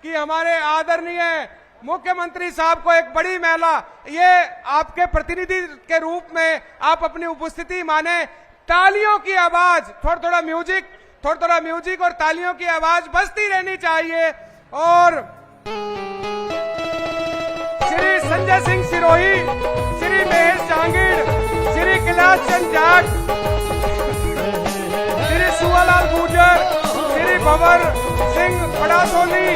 कि हमारे आदरणीय मुख्यमंत्री साहब को एक बड़ी महिला, ये आपके प्रतिनिधि के रूप में आप अपनी उपस्थिति माने। तालियों की आवाज, थोड़ा थोड़ा म्यूजिक और तालियों की आवाज बजती रहनी चाहिए। और श्री संजय सिंह सिरोही, श्री महेश जहांगीर, श्री कैलाश चंद जाट, श्री सुवालाल गुर्जर, श्री भंवर सिंह पड़ासोली,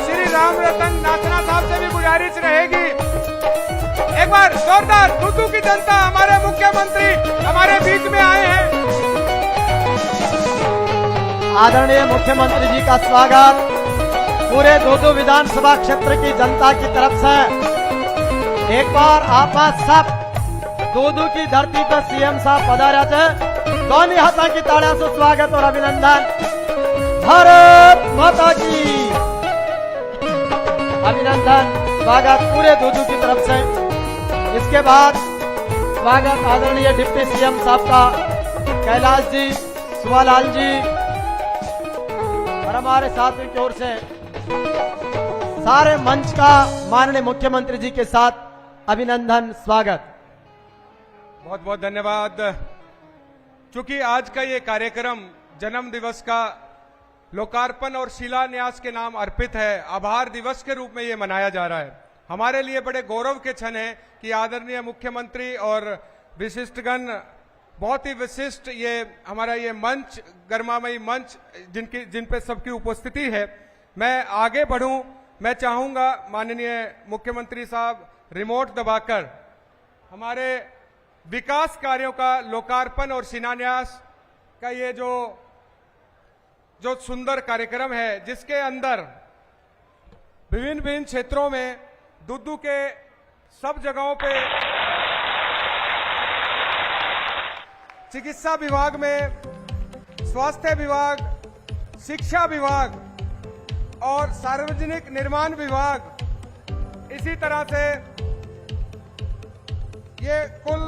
श्री राम रतन नाचना साहब से भी गुजारिश रहेगी। एक बार जोरदार दुदू की जनता, हमारे मुख्यमंत्री हमारे बीच में आए हैं। आदरणीय मुख्यमंत्री जी का स्वागत पूरे दुदू विधानसभा क्षेत्र की जनता की तरफ से। एक बार आप सब दुदू की धरती पर सीएम साहब पधारे थे, दोनों हाथों की तालियों से स्वागत और अभिनंदन। भारत माता की अभिनंदन, स्वागत पूरे दुदू की तरफ से। इसके बाद स्वागत आदरणीय डिप्टी सीएम साहब का कैलाश जी, सुवालाल जी और हमारे साथियों की ओर से सारे मंच का माननीय मुख्यमंत्री जी के साथ अभिनंदन, स्वागत। बहुत बहुत धन्यवाद। चूंकि आज का ये कार्यक्रम जन्म दिवस का लोकार्पण और शिलान्यास के नाम अर्पित है, आभार दिवस के रूप में ये मनाया जा रहा है। हमारे लिए बड़े गौरव के क्षण है कि आदरणीय मुख्यमंत्री और विशिष्टगण, बहुत ही विशिष्ट ये हमारा ये मंच, गर्मामयी मंच जिन पे सबकी उपस्थिति है। मैं आगे बढ़ूं, मैं चाहूंगा माननीय मुख्यमंत्री साहब रिमोट दबाकर हमारे विकास कार्यों का लोकार्पण और शिलान्यास का ये जो सुंदर कार्यक्रम है, जिसके अंदर विभिन्न क्षेत्रों में दुदू के सब जगहों पे चिकित्सा विभाग में, स्वास्थ्य विभाग, शिक्षा विभाग और सार्वजनिक निर्माण विभाग, इसी तरह से ये कुल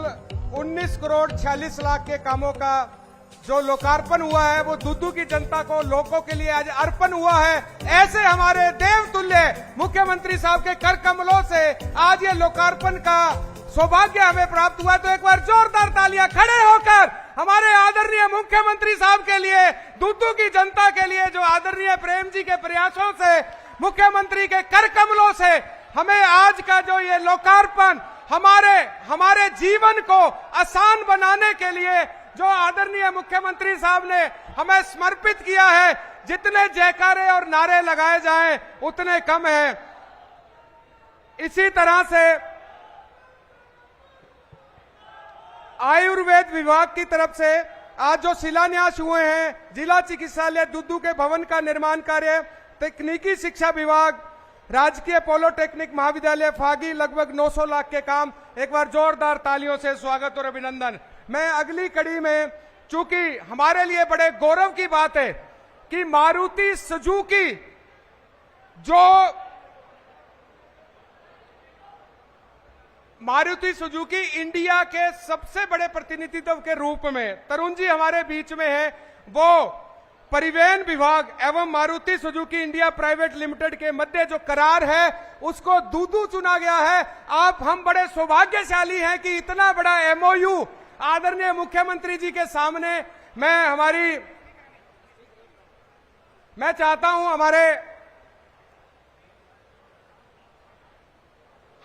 19 करोड़ 46 लाख के कामों का जो लोकार्पण हुआ है, वो दुदू की जनता को, लोगों के लिए आज अर्पण हुआ है। ऐसे हमारे देवतुल्य मुख्यमंत्री साहब के कर कमलों से आज ये लोकार्पण का सौभाग्य हमें प्राप्त हुआ। तो एक बार जोरदार तालियां खड़े होकर हमारे आदरणीय मुख्यमंत्री साहब के लिए, दुदू की जनता के लिए, जो आदरणीय प्रेम जी के प्रयासों से, मुख्यमंत्री के कर कमलों से हमें आज का जो ये लोकार्पण हमारे जीवन को आसान बनाने के लिए जो आदरणीय मुख्यमंत्री साहब ने हमें समर्पित किया है, जितने जयकारे और नारे लगाए जाएं उतने कम हैं। इसी तरह से आयुर्वेद विभाग की तरफ से आज जो शिलान्यास हुए हैं, जिला चिकित्सालय दुदू के भवन का निर्माण कार्य, तकनीकी शिक्षा विभाग, राजकीय पॉलिटेक्निक महाविद्यालय फागी, लगभग 900 लाख के काम। एक बार जोरदार तालियों से स्वागत और अभिनंदन। मैं अगली कड़ी में, चूंकि हमारे लिए बड़े गौरव की बात है कि मारुति सुजुकी इंडिया के सबसे बड़े प्रतिनिधित्व के रूप में तरुण जी हमारे बीच में है। वो परिवहन विभाग एवं Maruti Suzuki India private limited के मध्य जो करार है, उसको दुदू चुना गया है। हम बड़े सौभाग्यशाली हैं कि इतना बड़ा एमओयू आदरणीय मुख्यमंत्री जी के सामने मैं चाहता हूं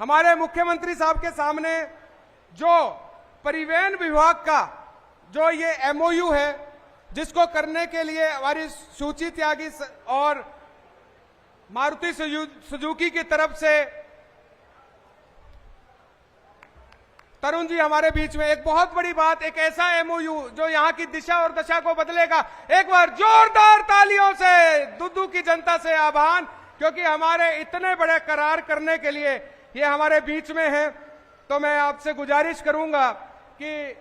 हमारे मुख्यमंत्री साहब के सामने जो परिवहन विभाग का जो ये एमओयू है, जिसको करने के लिए हमारी सूची त्यागी और मारुति सुजुकी की तरफ से तरुण जी हमारे बीच में, एक बहुत बड़ी बात, एक ऐसा एमओयू जो यहां की दिशा और दशा को बदलेगा। एक बार जोरदार तालियों से दुदू की जनता से आह्वान, क्योंकि हमारे इतने बड़े करार करने के लिए ये हमारे बीच में है। तो मैं आपसे गुजारिश करूंगा कि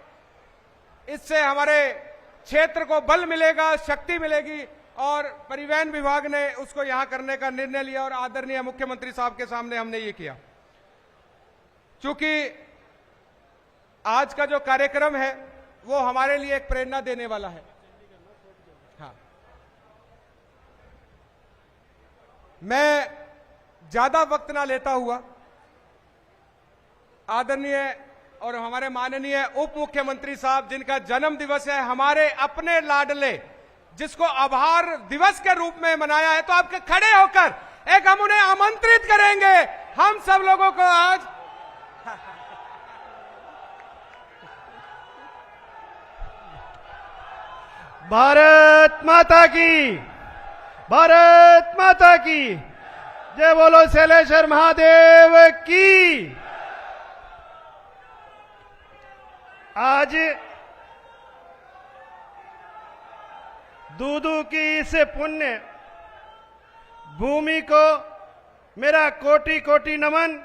इससे हमारे क्षेत्र को बल मिलेगा, शक्ति मिलेगी, और परिवहन विभाग ने उसको यहां करने का निर्णय लिया और आदरणीय मुख्यमंत्री साहब के सामने हमने ये किया। चूंकि आज का जो कार्यक्रम है वो हमारे लिए एक प्रेरणा देने वाला है। हाँ, मैं ज्यादा वक्त ना लेता हुआ आदरणीय और हमारे माननीय उप मुख्यमंत्री साहब, जिनका जन्म दिवस है, हमारे अपने लाडले, जिसको आभार दिवस के रूप में मनाया है, तो आपके खड़े होकर एक हम उन्हें आमंत्रित करेंगे। हम सब लोगों को आज भारत माता की, भारत माता की जय बोलो, शैलेश्वर महादेव की। आज दूदू की इस पुण्य भूमि को मेरा कोटि कोटि नमन।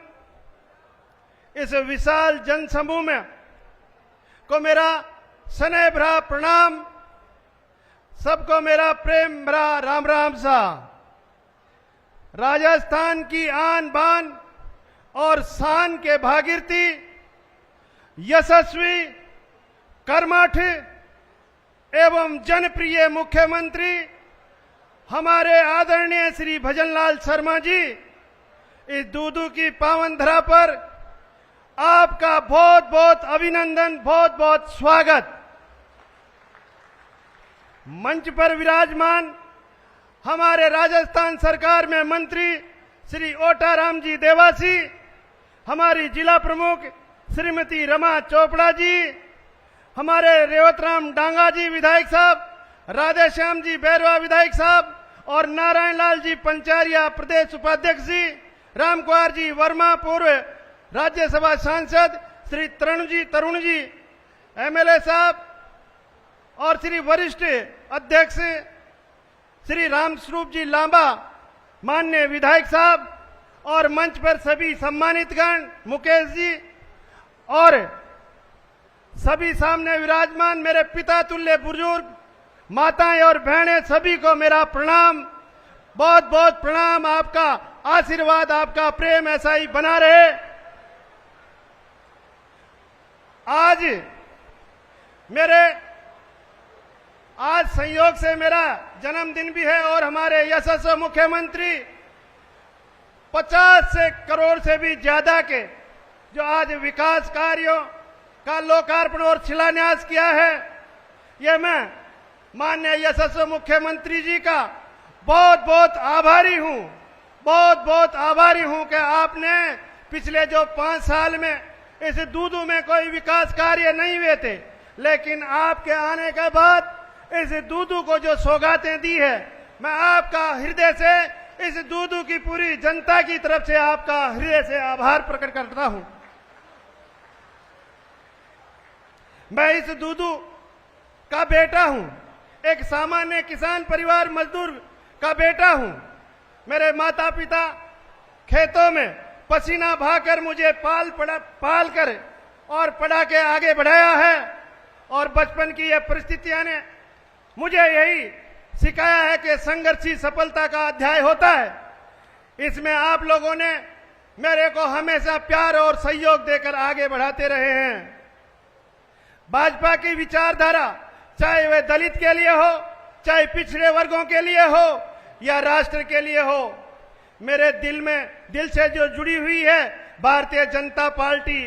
इस विशाल जनसमूह में को मेरा स्नेह भरा प्रणाम। सबको मेरा प्रेम भरा राम राम सा। राजस्थान की आन बान और शान के भागीरथी, यशस्वी, कर्मठ एवं जनप्रिय मुख्यमंत्री हमारे आदरणीय श्री भजनलाल शर्मा जी, इस दूदू की पावन धरा पर आपका बहुत बहुत अभिनंदन, बहुत बहुत स्वागत। मंच पर विराजमान हमारे राजस्थान सरकार में मंत्री श्री ओटाराम जी देवासी, हमारी जिला प्रमुख श्रीमती रमा चोपड़ा जी, हमारे रेवतराम डांगा जी विधायक साहब, राधेश्याम जी बैरवा विधायक साहब और नारायण लाल जी पंचारिया प्रदेश उपाध्यक्ष जी, राम कुमार जी वर्मा पूर्व राज्यसभा सांसद, श्री तरुण जी एमएलए साहब और श्री वरिष्ठ अध्यक्ष श्री राम स्वरूप जी लांबा माननीय विधायक साहब और मंच पर सभी सम्मानित गण, मुकेश जी और सभी सामने विराजमान मेरे पिता तुल्य बुजुर्ग, माताएं और बहनें, सभी को मेरा प्रणाम, बहुत बहुत प्रणाम। आपका आशीर्वाद, आपका प्रेम ऐसा ही बना रहे। आज संयोग से मेरा जन्मदिन भी है और हमारे यशस्वी मुख्यमंत्री 50 से करोड़ से भी ज्यादा के जो आज विकास कार्यों का लोकार्पण और शिलान्यास किया है, ये मैं माननीय यशस्वी मुख्यमंत्री जी का बहुत बहुत आभारी हूं, बहुत बहुत आभारी हूं कि आपने पिछले जो 5 साल में इस दूदू में कोई विकास कार्य नहीं हुए थे, लेकिन आपके आने के बाद इस दूदू को जो सौगातें दी है, मैं आपका हृदय से, इस दूदू की पूरी जनता की तरफ से आपका हृदय से आभार प्रकट करता हूं। मैं इस दूदू का बेटा हूं, एक सामान्य किसान परिवार मजदूर का बेटा हूं। मेरे माता पिता खेतों में पसीना बहाकर मुझे पाल कर और पढ़ा के आगे बढ़ाया है और बचपन की ये परिस्थितियां ने मुझे यही सिखाया है कि संघर्ष ही सफलता का अध्याय होता है। इसमें आप लोगों ने मेरे को हमेशा प्यार और सहयोग देकर आगे बढ़ाते रहे हैं। भाजपा की विचारधारा चाहे वह दलित के लिए हो, चाहे पिछड़े वर्गों के लिए हो या राष्ट्र के लिए हो, मेरे दिल से जो जुड़ी हुई है भारतीय जनता पार्टी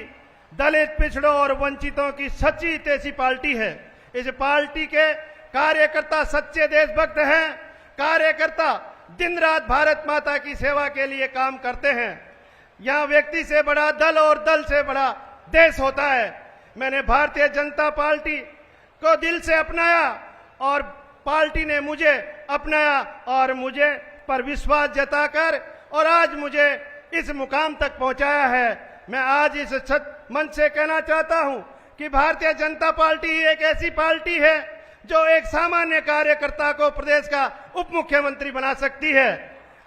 दलित, पिछड़ों और वंचितों की सच्ची तेजी पार्टी है। इस पार्टी के कार्यकर्ता सच्चे देशभक्त हैं। कार्यकर्ता दिन रात भारत माता की सेवा के लिए काम करते हैं। यहाँ व्यक्ति से बड़ा दल और दल से बड़ा देश होता है। मैंने भारतीय जनता पार्टी को दिल से अपनाया और पार्टी ने मुझे अपनाया और मुझे पर विश्वास जताकर और आज मुझे इस मुकाम तक पहुंचाया है। मैं आज इस मंच से कहना चाहता हूं कि भारतीय जनता पार्टी एक ऐसी पार्टी है जो एक सामान्य कार्यकर्ता को प्रदेश का उप मुख्यमंत्री बना सकती है।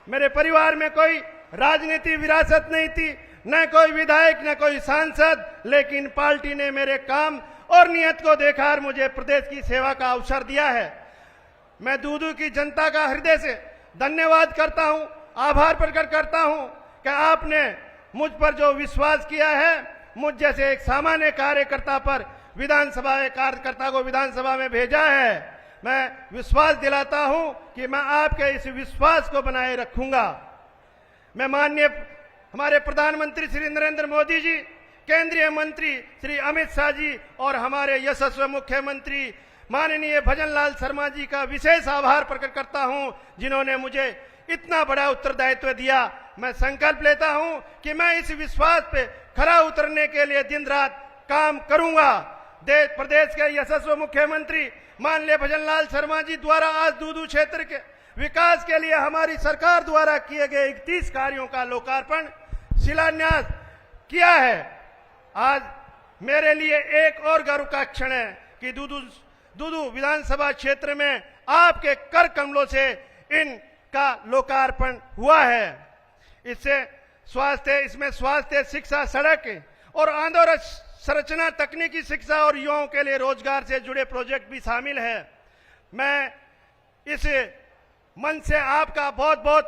मेरे परिवार में कोई राजनीति विरासत नहीं थी, न कोई विधायक, न कोई सांसद, लेकिन पार्टी ने मेरे काम और नियत को देखा और मुझे प्रदेश की सेवा का अवसर दिया है। मैं दूदू की जनता का हृदय से धन्यवाद करता हूं, आभार प्रकट करता हूं कि आपने मुझ पर जो विश्वास किया है, मुझ जैसे एक सामान्य कार्यकर्ता पर विधानसभा कार्यकर्ता को विधानसभा में भेजा है। मैं विश्वास दिलाता हूं कि मैं आपके इस विश्वास को बनाए रखूंगा। मैं माननीय हमारे प्रधानमंत्री श्री नरेंद्र मोदी जी, केंद्रीय मंत्री श्री अमित शाह जी और हमारे यशस्वी मुख्यमंत्री माननीय भजनलाल शर्मा जी का विशेष आभार प्रकट करता हूं, जिन्होंने मुझे इतना बड़ा उत्तरदायित्व दिया। मैं संकल्प लेता हूं कि मैं इस विश्वास पे खरा उतरने के लिए दिन रात काम करूंगा। प्रदेश के यशस्वी मुख्यमंत्री माननीय भजनलाल शर्मा जी द्वारा आज दूदू क्षेत्र के विकास के लिए हमारी सरकार द्वारा किए गए 31 कार्यों का लोकार्पण शिलान्यास किया है। आज मेरे लिए एक और गर्व का क्षण है कि दूदू विधानसभा क्षेत्र में आपके कर कमलों से इनका लोकार्पण हुआ है। इसमें स्वास्थ्य, शिक्षा, सड़क और आंदोलन संरचना, तकनीकी शिक्षा और युवाओं के लिए रोजगार से जुड़े प्रोजेक्ट भी शामिल है। मैं इस मन से आपका बहुत बहुत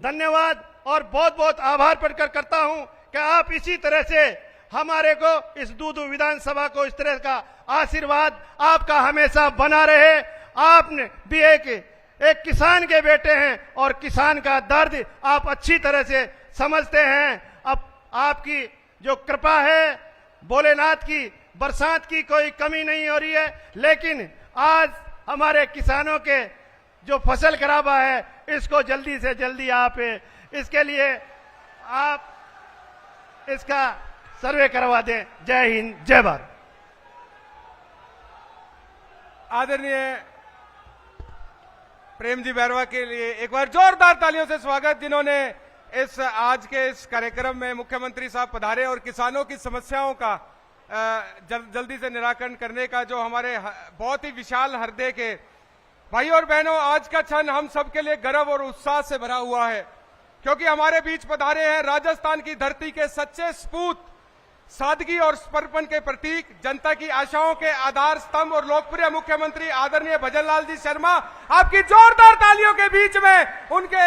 धन्यवाद और बहुत बहुत आभार प्रकट करता हूं कि आप इसी तरह से हमारे को इस दूदू विधानसभा को इस तरह का आशीर्वाद आपका हमेशा बना रहे। आपने भी एक किसान के बेटे हैं और किसान का दर्द आप अच्छी तरह से समझते हैं। अब आपकी जो कृपा है, भोलेनाथ की बरसात की कोई कमी नहीं हो रही है, लेकिन आज हमारे किसानों के जो फसल खराबा है इसको जल्दी से जल्दी आप इसके लिए आप इसका सर्वे करवा दें। जय हिंद, जय भारत। आदरणीय प्रेम जी बैरवा के लिए एक बार जोरदार तालियों से स्वागत, जिन्होंने इस आज के इस कार्यक्रम में मुख्यमंत्री साहब पधारे और किसानों की समस्याओं का जल्दी से निराकरण करने का जो हमारे बहुत ही विशाल हृदय के भाई और बहनों, आज का क्षण हम सबके लिए गर्व और उत्साह से भरा हुआ है, क्योंकि हमारे बीच पधारे हैं राजस्थान की धरती के सच्चे सपूत, सादगी और समर्पण के प्रतीक, जनता की आशाओं के आधार स्तंभ और लोकप्रिय मुख्यमंत्री आदरणीय भजनलाल जी शर्मा। आपकी जोरदार तालियों के बीच में उनके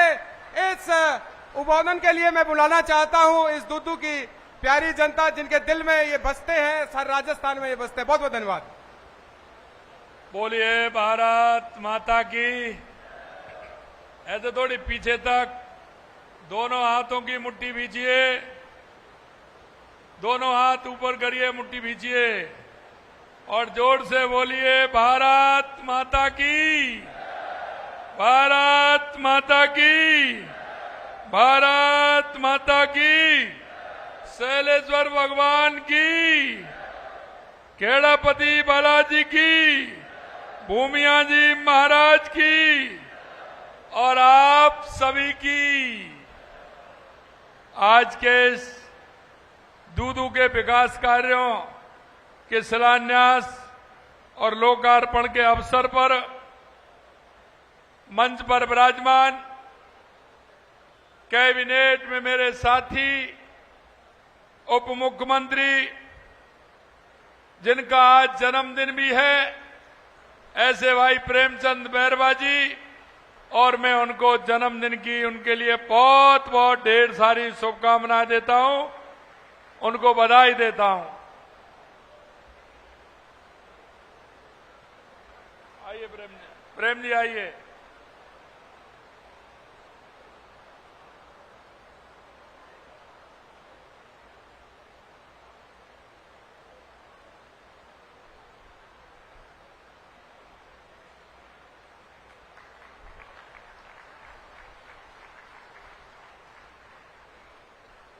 इस उद्बोधन के लिए मैं बुलाना चाहता हूं इस दूदू की प्यारी जनता, जिनके दिल में ये बसते हैं, सर राजस्थान में ये बसते हैं। बहुत बहुत धन्यवाद। बोलिए भारत माता की। ऐसे थोड़ी पीछे तक दोनों हाथों की मुट्ठी भींचिए, दोनों हाथ ऊपर करिए, मुट्ठी भींचिए और जोर से बोलिए भारत माता की, भारत माता की, भारत माता की, शैलेश्वर भगवान की, खेड़ापति बालाजी की, भूमिया जी महाराज की और आप सभी की। आज के इस दूदू के विकास कार्यों के शिलान्यास और लोकार्पण के अवसर पर मंच पर विराजमान कैबिनेट में मेरे साथी उप मुख्यमंत्री, जिनका आज जन्मदिन भी है, ऐसे भाई प्रेमचंद बैरवा जी, और मैं उनको जन्मदिन की उनके लिए बहुत बहुत ढेर सारी शुभकामनाएं देता हूं, उनको बधाई देता हूं। आइए प्रेम जी आइए।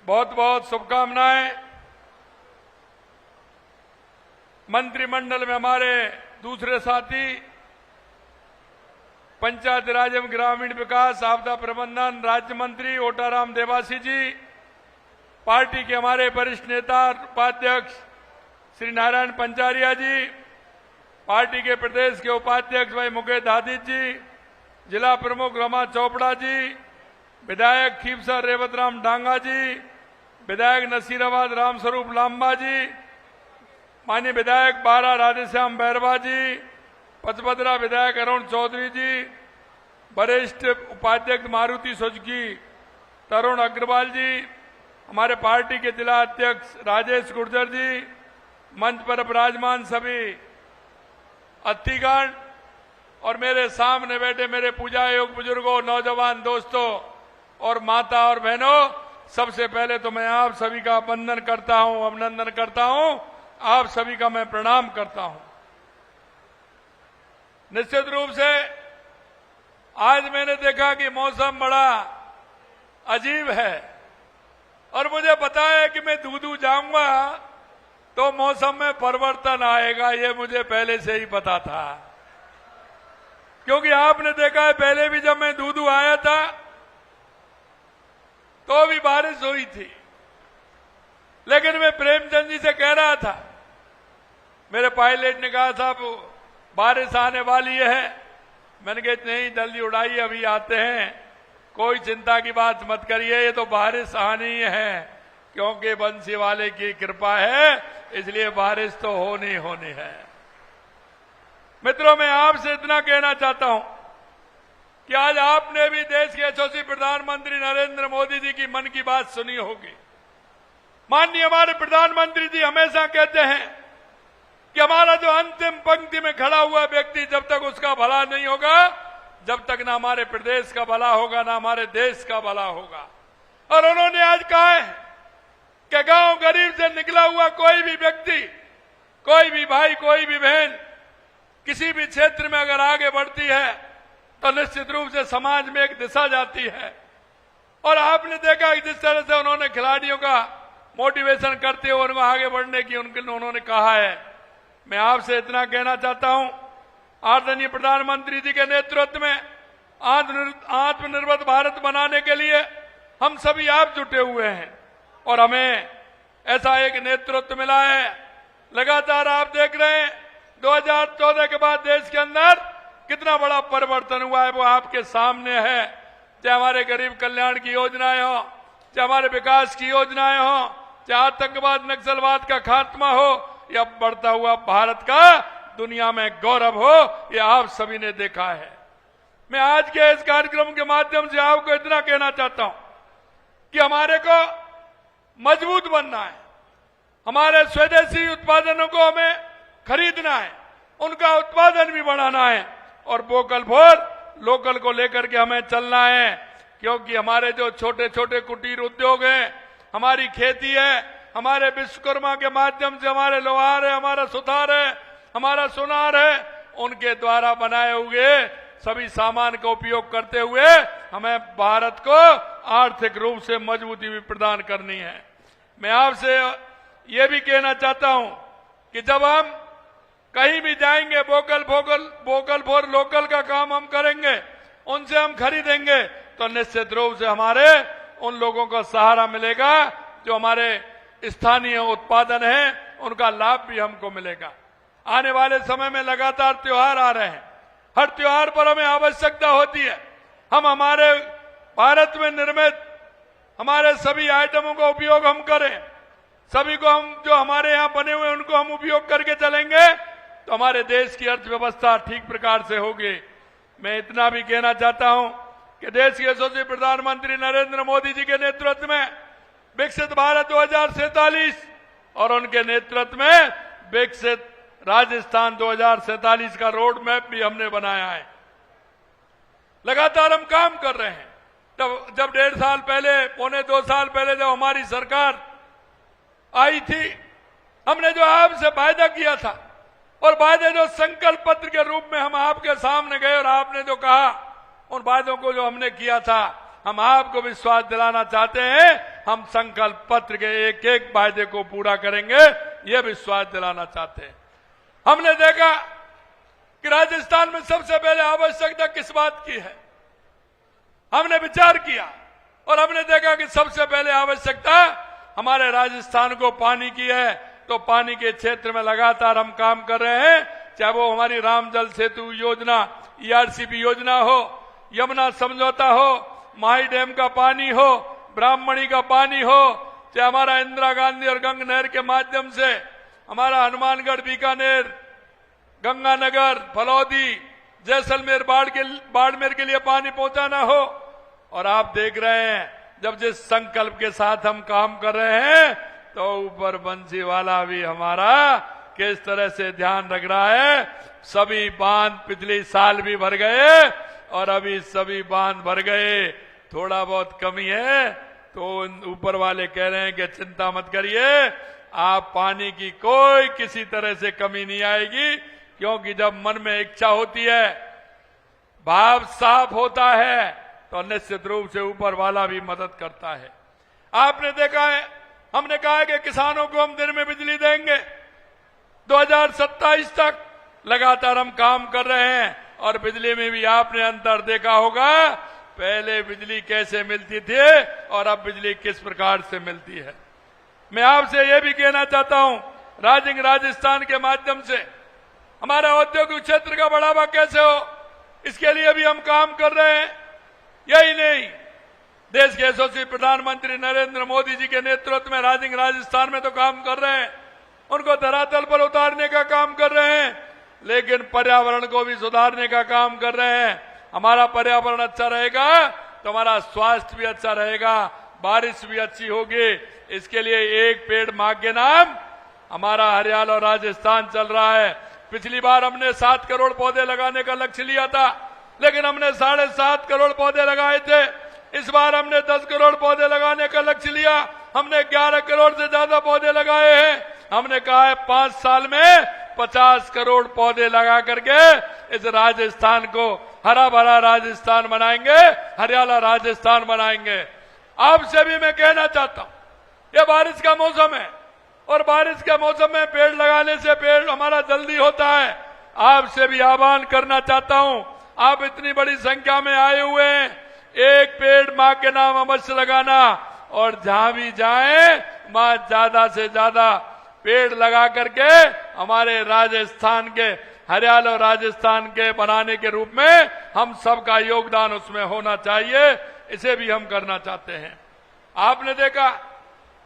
बहुत बहुत शुभकामनाएं। मंत्रिमंडल में हमारे दूसरे साथी पंचायत राज एवं ग्रामीण विकास आपदा प्रबंधन राज्य मंत्री ओटाराम देवासी जी, पार्टी के हमारे वरिष्ठ नेता उपाध्यक्ष श्री नारायण पंचारिया जी, पार्टी के प्रदेश के उपाध्यक्ष भाई मुकेश आदित्य जी, जिला प्रमुख रमा चोपड़ा जी, विधायक खीपसर रेवतराम डांगा जी, विधायक नसीराबाद रामस्वरूप लांबा जी, माननीय विधायक बारा राधेश्याम बैरवा जी, पचपदरा विधायक अरुण चौधरी जी, वरिष्ठ उपाध्यक्ष मारुति सुजुकी तरुण अग्रवाल जी, हमारे पार्टी के जिला अध्यक्ष राजेश गुर्जर जी, मंच पर विराजमान सभी अतिथिगण और मेरे सामने बैठे मेरे पूजा योग बुजुर्गों, नौजवान दोस्तों, और माता और बहनों, सबसे पहले तो मैं आप सभी का वंदन करता हूं, अभिनंदन करता हूं, आप सभी का मैं प्रणाम करता हूं। निश्चित रूप से आज मैंने देखा कि मौसम बड़ा अजीब है और मुझे पता है कि मैं दूदू जाऊंगा तो मौसम में परिवर्तन आएगा, ये मुझे पहले से ही पता था। क्योंकि आपने देखा है पहले भी जब मैं दूदू आया था तो भी बारिश हुई थी, लेकिन मैं प्रेमचंद जी से कह रहा था, मेरे पायलट ने कहा साहब बारिश आने वाली है, मैंने कहा नहीं जल्दी उड़ाइए अभी आते हैं, कोई चिंता की बात मत करिए, ये तो बारिश आनी है, क्योंकि बंसी वाले की कृपा है, इसलिए बारिश तो होनी है। मित्रों, मैं आपसे इतना कहना चाहता हूं कि आज आपने भी देश के यशस्वी प्रधानमंत्री नरेंद्र मोदी जी की मन की बात सुनी होगी। माननीय हमारे प्रधानमंत्री जी हमेशा कहते हैं कि हमारा जो अंतिम पंक्ति में खड़ा हुआ व्यक्ति, जब तक उसका भला नहीं होगा, जब तक ना हमारे प्रदेश का भला होगा, ना हमारे देश का भला होगा। और उन्होंने आज कहा है कि गांव गरीब से निकला हुआ कोई भी व्यक्ति, कोई भी भाई, कोई भी बहन किसी भी क्षेत्र में अगर आगे बढ़ती है तो निश्चित रूप से समाज में एक दिशा जाती है। और आपने देखा कि जिस तरह से उन्होंने खिलाड़ियों का मोटिवेशन करते हुए उनको आगे बढ़ने की उन्होंने कहा है। मैं आपसे इतना कहना चाहता हूं, आदरणीय प्रधानमंत्री जी के नेतृत्व में आत्मनिर्भर भारत बनाने के लिए हम सभी आप जुटे हुए हैं और हमें ऐसा एक नेतृत्व मिला है। लगातार आप देख रहे हैं 2014 के बाद देश के अंदर कितना बड़ा परिवर्तन हुआ है, वो आपके सामने है। चाहे हमारे गरीब कल्याण की योजनाएं हो, चाहे हमारे विकास की योजनाएं हो, चाहे आतंकवाद नक्सलवाद का खात्मा हो, या बढ़ता हुआ भारत का दुनिया में गौरव हो, ये आप सभी ने देखा है। मैं आज के इस कार्यक्रम के माध्यम से आपको इतना कहना चाहता हूं कि हमारे को मजबूत बनना है, हमारे स्वदेशी उत्पादनों को हमें खरीदना है, उनका उत्पादन भी बढ़ाना है और वोकल फॉर लोकल को लेकर के हमें चलना है। क्योंकि हमारे जो छोटे छोटे कुटीर उद्योग हैं, हमारी खेती है, हमारे विश्वकर्मा के माध्यम से हमारे लोहार है, हमारा सुथार है, हमारा सुनार है, उनके द्वारा बनाए हुए सभी सामान का उपयोग करते हुए हमें भारत को आर्थिक रूप से मजबूती भी प्रदान करनी है। मैं आपसे ये भी कहना चाहता हूं कि जब हम कहीं भी जाएंगे, वोकल फॉर लोकल का काम हम करेंगे, उनसे हम खरीदेंगे, तो निश्चित रूप से हमारे उन लोगों को सहारा मिलेगा जो हमारे स्थानीय उत्पादन है, उनका लाभ भी हमको मिलेगा। आने वाले समय में लगातार त्योहार आ रहे हैं, हर त्योहार पर हमें आवश्यकता होती है हम हमारे भारत में निर्मित हमारे सभी आइटमों का उपयोग हम करें, सभी को हम जो हमारे यहाँ बने हुए उनको हम उपयोग करके चलेंगे तो हमारे देश की अर्थव्यवस्था ठीक प्रकार से होगी। मैं इतना भी कहना चाहता हूं कि देश के यशस्वी प्रधानमंत्री नरेंद्र मोदी जी के नेतृत्व में विकसित भारत 2047 और उनके नेतृत्व में विकसित राजस्थान 2047 का रोड मैप भी हमने बनाया है। लगातार हम काम कर रहे हैं। जब 1.5 साल पहले, पौने 2 साल पहले जब हमारी सरकार आई थी, हमने जो आपसे वायदा किया था और वायदे जो संकल्प पत्र के रूप में हम आपके सामने गए और आपने जो कहा, उन वायदों को जो हमने किया था, हम आपको विश्वास दिलाना चाहते हैं, हम संकल्प पत्र के एक एक वायदे को पूरा करेंगे, यह विश्वास दिलाना चाहते हैं। हमने देखा कि राजस्थान में सबसे पहले आवश्यकता किस बात की है, हमने विचार किया और हमने देखा कि सबसे पहले आवश्यकता हमारे राजस्थान को पानी की है। तो पानी के क्षेत्र में लगातार हम काम कर रहे हैं, चाहे वो हमारी राम जल सेतु योजना, ERCP योजना हो, यमुना समझौता हो, माही डैम का पानी हो, ब्राह्मणी का पानी हो, चाहे हमारा इंदिरा गांधी और गंगा नहर के माध्यम से हमारा हनुमानगढ़, बीकानेर, गंगानगर, फलौदी, जैसलमेर, बाड़मेर के लिए पानी पहुंचाना हो। और आप देख रहे हैं जब जिस संकल्प के साथ हम काम कर रहे हैं तो ऊपर बंसी वाला भी हमारा किस तरह से ध्यान रख रहा है। सभी बांध पिछले साल भी भर गए और अभी सभी बांध भर गए। थोड़ा बहुत कमी है तो ऊपर वाले कह रहे हैं कि चिंता मत करिए, आप पानी की कोई किसी तरह से कमी नहीं आएगी, क्योंकि जब मन में इच्छा होती है, भाव साफ होता है, तो निश्चित रूप से ऊपर वाला भी मदद करता है। आपने देखा है, हमने कहा है कि किसानों को हम दिन में बिजली देंगे। 2027 तक लगातार हम काम कर रहे हैं और बिजली में भी आपने अंतर देखा होगा। पहले बिजली कैसे मिलती थी और अब बिजली किस प्रकार से मिलती है। मैं आपसे यह भी कहना चाहता हूं, राइजिंग राजस्थान के माध्यम से हमारा औद्योगिक क्षेत्र का बढ़ावा कैसे हो, इसके लिए भी हम काम कर रहे हैं। यही नहीं, देश के यशस्वी प्रधानमंत्री नरेंद्र मोदी जी के नेतृत्व में राइजिंग राजस्थान में तो काम कर रहे हैं, उनको धरातल पर उतारने का काम कर रहे हैं, लेकिन पर्यावरण को भी सुधारने का काम कर रहे हैं। हमारा पर्यावरण अच्छा रहेगा तो हमारा स्वास्थ्य भी अच्छा रहेगा, बारिश भी अच्छी होगी। इसके लिए एक पेड़ मां के नाम हमारा हरियाणा और राजस्थान चल रहा है। पिछली बार हमने 7 करोड़ पौधे लगाने का लक्ष्य लिया था, लेकिन हमने 7.5 करोड़ पौधे लगाए थे। इस बार हमने 10 करोड़ पौधे लगाने का लक्ष्य लिया, हमने 11 करोड़ से ज्यादा पौधे लगाए हैं। हमने कहा है 5 साल में 50 करोड़ पौधे लगा करके इस राजस्थान को हरा भरा राजस्थान बनाएंगे, हरियाणा राजस्थान बनाएंगे। आपसे भी मैं कहना चाहता हूं, यह बारिश का मौसम है और बारिश के मौसम में पेड़ लगाने से पेड़ हमारा जल्दी होता है। आपसे भी आह्वान करना चाहता हूं, आप इतनी बड़ी संख्या में आए हुए हैं, एक पेड़ मां के नाम अवश्य लगाना और जहां भी जाएं वहां ज्यादा से ज्यादा पेड़ लगा करके हमारे राजस्थान के, हरियाणा और राजस्थान के बनाने के रूप में हम सबका योगदान उसमें होना चाहिए। इसे भी हम करना चाहते हैं। आपने देखा,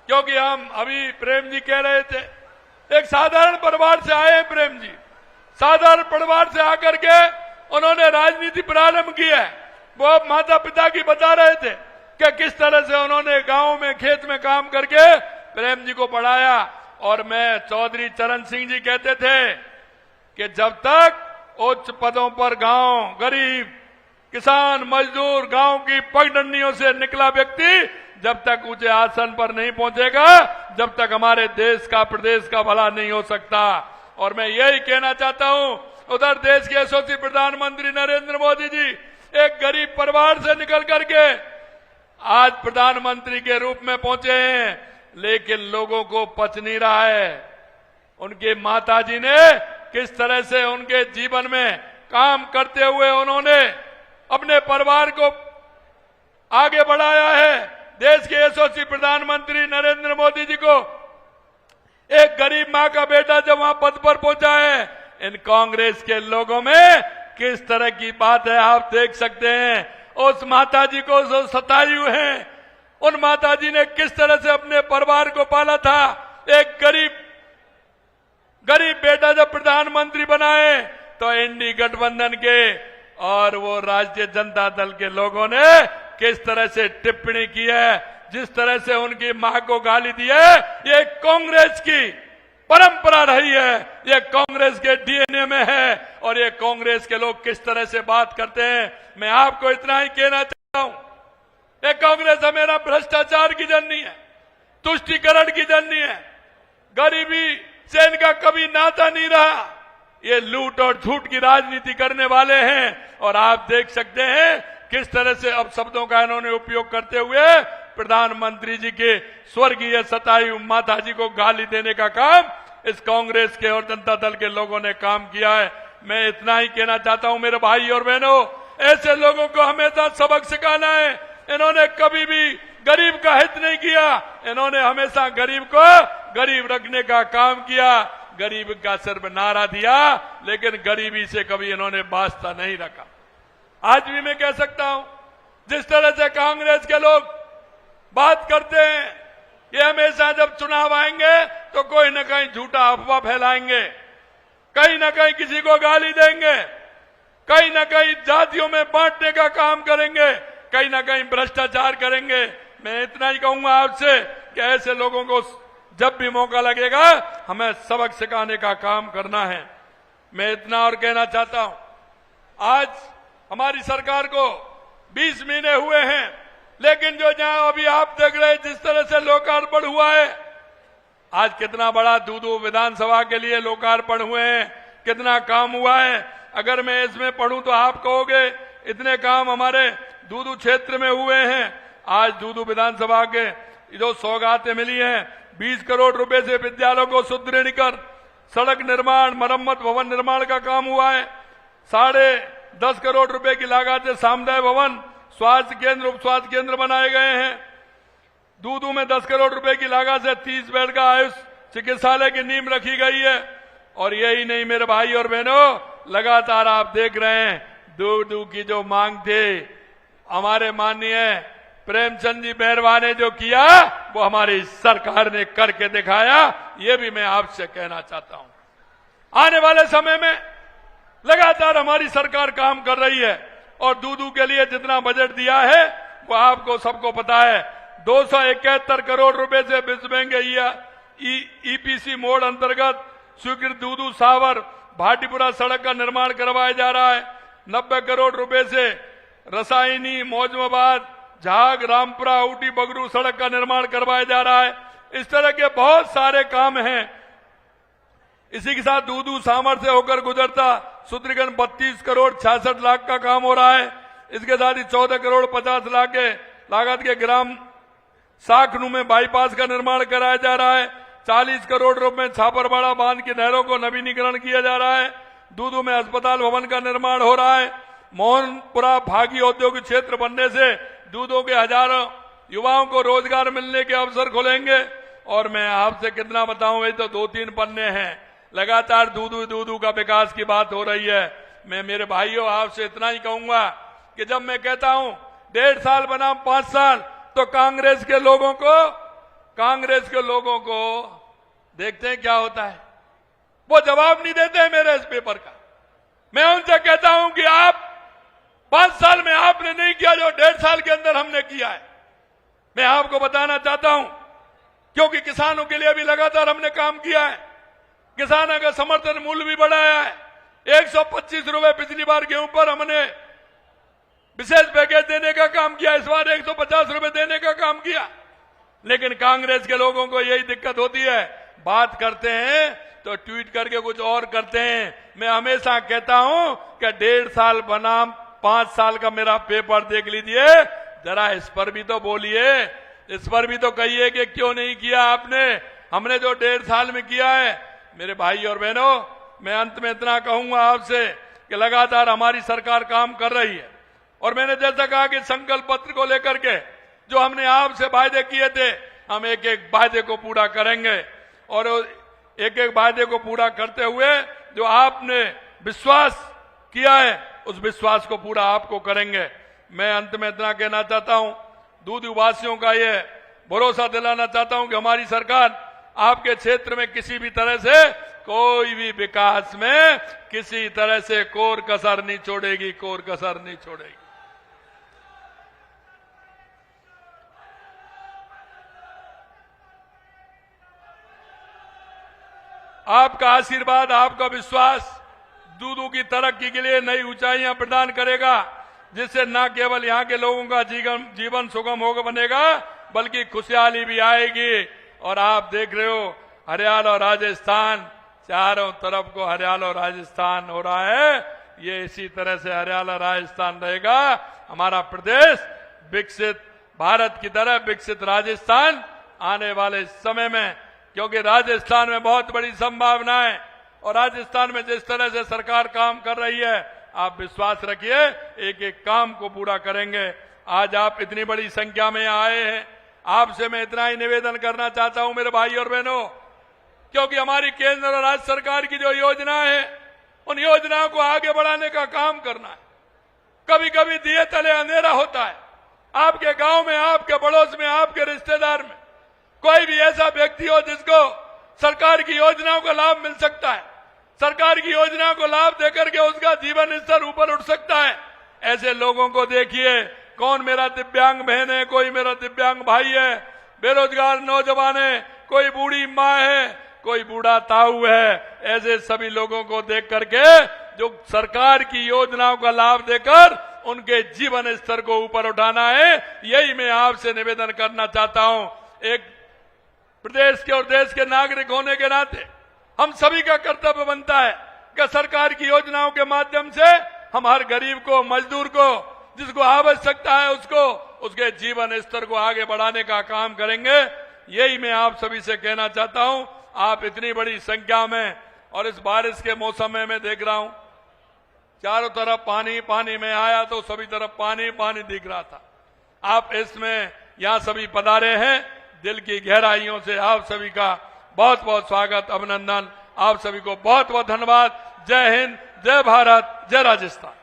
क्योंकि हम अभी प्रेम जी कह रहे थे, एक साधारण परिवार से आए हैं प्रेम जी, साधारण परिवार से आकर के उन्होंने राजनीति प्रारंभ की है। वो माता पिता की बता रहे थे कि किस तरह से उन्होंने गांव में खेत में काम करके प्रेम जी को पढ़ाया। और मैं चौधरी चरण सिंह जी कहते थे कि जब तक उच्च पदों पर गांव, गरीब, किसान, मजदूर, गांव की पगडंडियों से निकला व्यक्ति जब तक ऊंचे आसन पर नहीं पहुंचेगा, जब तक हमारे देश का, प्रदेश का भला नहीं हो सकता। और मैं यही कहना चाहता हूं, उधर देश के यशस्वी प्रधानमंत्री नरेंद्र मोदी जी एक गरीब परिवार से निकल करके आज प्रधानमंत्री के रूप में पहुंचे हैं, लेकिन लोगों को पच नहीं रहा है। उनके माताजी ने किस तरह से उनके जीवन में काम करते हुए उन्होंने अपने परिवार को आगे बढ़ाया है। देश के यशस्वी प्रधानमंत्री नरेंद्र मोदी जी को एक गरीब मां का बेटा जब वहां पद पर पहुंचा है, इन कांग्रेस के लोगों में किस तरह की बात है आप देख सकते हैं। उस माताजी को जो सतायु हैं, उन माताजी ने किस तरह से अपने परिवार को पाला था। एक गरीब बेटा जब प्रधानमंत्री बनाए तो एनडी गठबंधन के और वो राष्ट्रीय जनता दल के लोगों ने किस तरह से टिप्पणी की है, जिस तरह से उनकी मां को गाली दी है, ये कांग्रेस की परंपरा रही है, ये कांग्रेस के डीएनए में है। और ये कांग्रेस के लोग किस तरह से बात करते हैं, मैं आपको इतना ही कहना चाहता हूं, ये कांग्रेस हमेशा भ्रष्टाचार की जननी है, तुष्टीकरण की जननी है, गरीबी से इनका कभी नाता नहीं रहा। ये लूट और झूठ की राजनीति करने वाले हैं। और आप देख सकते हैं किस तरह से अब शब्दों का इन्होंने उपयोग करते हुए प्रधानमंत्री जी के स्वर्गीय सतायु माता जी को गाली देने का काम इस कांग्रेस के और जनता दल के लोगों ने काम किया है। मैं इतना ही कहना चाहता हूं मेरे भाई और बहनों, ऐसे लोगों को हमेशा सबक सिखाना है। इन्होंने कभी भी गरीब का हित नहीं किया, इन्होंने हमेशा गरीब को गरीब रखने का काम किया, गरीब का सिर्फ नारा दिया, लेकिन गरीबी से कभी इन्होंने वास्ता नहीं रखा। आज भी मैं कह सकता हूं, जिस तरह से कांग्रेस के लोग बात करते हैं, ये हमेशा जब चुनाव आएंगे तो कोई न कहीं झूठा अफवाह फैलाएंगे, कहीं न कहीं किसी को गाली देंगे, कहीं न कहीं जातियों में बांटने का काम करेंगे, कहीं न कहीं भ्रष्टाचार करेंगे। मैं इतना ही कहूंगा आपसे कि ऐसे लोगों को जब भी मौका लगेगा हमें सबक सिखाने का काम करना है। मैं इतना और कहना चाहता हूं, आज हमारी सरकार को 20 महीने हुए हैं लेकिन जो जहां अभी आप देख रहे हैं जिस तरह से लोकार्पण हुआ है, आज कितना बड़ा दूदू विधानसभा के लिए लोकार्पण हुए हैं, कितना काम हुआ है। अगर मैं इसमें पढ़ूं तो आप कहोगे इतने काम हमारे दूदू क्षेत्र में हुए हैं। आज दूदू विधानसभा के जो सौगातें मिली हैं, 20 करोड़ रुपए से विद्यालयों को सुदृढ़ीकरण, सड़क निर्माण, मरम्मत, भवन निर्माण का काम हुआ है। 10.5 करोड़ रुपए की लागत से सामुदायिक भवन, स्वास्थ्य केंद्र, उप स्वास्थ्य केंद्र बनाए गए हैं। दूदू में 10 करोड़ रुपए की लागत से 30 बेड का आयुष चिकित्सालय की नींव रखी गई है। और यही नहीं मेरे भाई और बहनों, लगातार आप देख रहे हैं दूदू की जो मांग थी, हमारे माननीय प्रेमचंद जी बैरवा ने जो किया वो हमारी सरकार ने करके दिखाया। ये भी मैं आपसे कहना चाहता हूं, आने वाले समय में लगातार हमारी सरकार काम कर रही है। और दूदू के लिए जितना बजट दिया है वो आपको सबको पता है, 271 करोड़ रुपए से विश्व बैंक ईपीसी मोड अंतर्गत स्वीकृत दूदू सावर भाटीपुरा सड़क का निर्माण करवाया जा रहा है। 90 करोड़ रुपए से रसायनी मौजमाबाद झाग रामपुरा ऊटी बगरू सड़क का निर्माण करवाया जा रहा है। इस तरह के बहुत सारे काम हैं। इसी के साथ दूदू सामर से होकर गुजरता सुदृढ़ीकरण 32 करोड़ 66 लाख का काम हो रहा है। इसके साथ ही 14 करोड़ 50 लाख के लागत के ग्राम साखनू में बाईपास का निर्माण कराया जा रहा है। 40 करोड़ रुपए में छापरवाड़ा बांध की नहरों को नवीनीकरण किया जा रहा है। दूदू में अस्पताल भवन का निर्माण हो रहा है। मोहनपुरा भागी औद्योगिक क्षेत्र बनने से दूदू के हजारों युवाओं को रोजगार मिलने के अवसर खुलेंगे। और मैं आपसे कितना बताऊं, वही तो 2-3 पन्ने हैं। लगातार दूदू का विकास की बात हो रही है। मैं मेरे भाइयों आपसे इतना ही कहूंगा कि जब मैं कहता हूं 1.5 साल बनाम 5 साल, तो कांग्रेस के लोगों को देखते हैं क्या होता है, वो जवाब नहीं देते हैं मेरे इस पेपर का। मैं उनसे कहता हूं कि आप 5 साल में आपने नहीं किया जो 1.5 साल के अंदर हमने किया है। मैं आपको बताना चाहता हूं, क्योंकि किसानों के लिए भी लगातार हमने काम किया है। किसानों का समर्थन मूल्य भी बढ़ाया है। 125 रुपए पिछली बार गेहूं पर हमने विशेष पैकेज देने का काम किया, इस बार 150 रुपए देने का काम किया। लेकिन कांग्रेस के लोगों को यही दिक्कत होती है, बात करते हैं तो ट्वीट करके कुछ और करते हैं। मैं हमेशा कहता हूं कि 1.5 साल बनाम 5 साल का मेरा पेपर देख लीजिए, जरा इस पर भी तो बोलिए, इस पर भी तो कहिए कि क्यों नहीं किया आपने, हमने जो 1.5 साल में किया है। मेरे भाई और बहनों, मैं अंत में इतना कहूंगा आपसे कि लगातार हमारी सरकार काम कर रही है। और मैंने जैसा कहा कि संकल्प पत्र को लेकर के जो हमने आपसे वायदे किए थे, हम एक एक वायदे को पूरा करेंगे। और एक एक वायदे को पूरा करते हुए जो आपने विश्वास किया है, उस विश्वास को पूरा आपको करेंगे। मैं अंत में इतना कहना चाहता हूं, दूदू वासियों का ये भरोसा दिलाना चाहता हूं कि हमारी सरकार आपके क्षेत्र में किसी भी तरह से, कोई भी विकास में किसी तरह से कोर कसर नहीं छोड़ेगी, कोर कसर नहीं छोड़ेगी। आपका आशीर्वाद, आपका विश्वास दूदू की तरक्की के लिए नई ऊंचाइयां प्रदान करेगा, जिससे न केवल यहां के लोगों का जीवन सुगम होगा बनेगा, बल्कि खुशहाली भी आएगी। और आप देख रहे हो हरियाणा और राजस्थान, चारों तरफ को हरियाणा और राजस्थान हो रहा है। ये इसी तरह से हरियाणा राजस्थान रहेगा। हमारा प्रदेश विकसित भारत की तरह विकसित राजस्थान आने वाले समय में, क्योंकि राजस्थान में बहुत बड़ी संभावनाएं, और राजस्थान में जिस तरह से सरकार काम कर रही है, आप विश्वास रखिए एक एक काम को पूरा करेंगे। आज आप इतनी बड़ी संख्या में आए हैं, आपसे मैं इतना ही निवेदन करना चाहता हूं मेरे भाई और बहनों, क्योंकि हमारी केंद्र और राज्य सरकार की जो योजनाएं हैं, उन योजनाओं को आगे बढ़ाने का काम करना है। कभी कभी दिए तले अंधेरा होता है। आपके गांव में, आपके पड़ोस में, आपके रिश्तेदार में कोई भी ऐसा व्यक्ति हो जिसको सरकार की योजनाओं का लाभ मिल सकता है, सरकार की योजनाओं को लाभ देकर के उसका जीवन स्तर ऊपर उठ सकता है। ऐसे लोगों को देखिए, कौन मेरा दिव्यांग बहन है, कोई मेरा दिव्यांग भाई है, बेरोजगार नौजवान है, कोई बूढ़ी माँ है, कोई बूढ़ा ताऊ है। ऐसे सभी लोगों को देख करके जो सरकार की योजनाओं का लाभ देकर उनके जीवन स्तर को ऊपर उठाना है। यही मैं आपसे निवेदन करना चाहता हूं। एक प्रदेश के और देश के नागरिक होने के नाते हम सभी का कर्तव्य बनता है कि सरकार की योजनाओं के माध्यम से हम हर गरीब को, मजदूर को, जिसको आवश्यकता है उसको, उसके जीवन स्तर को आगे बढ़ाने का काम करेंगे। यही मैं आप सभी से कहना चाहता हूं। आप इतनी बड़ी संख्या में, और इस बारिश के मौसम में मैं देख रहा हूं चारों तरफ पानी पानी में आया तो सभी तरफ पानी पानी दिख रहा था। आप इसमें यहां सभी पधारे हैं, दिल की गहराइयों से आप सभी का बहुत बहुत स्वागत, अभिनंदन। आप सभी को बहुत बहुत धन्यवाद। जय हिंद, जय भारत, जय राजस्थान।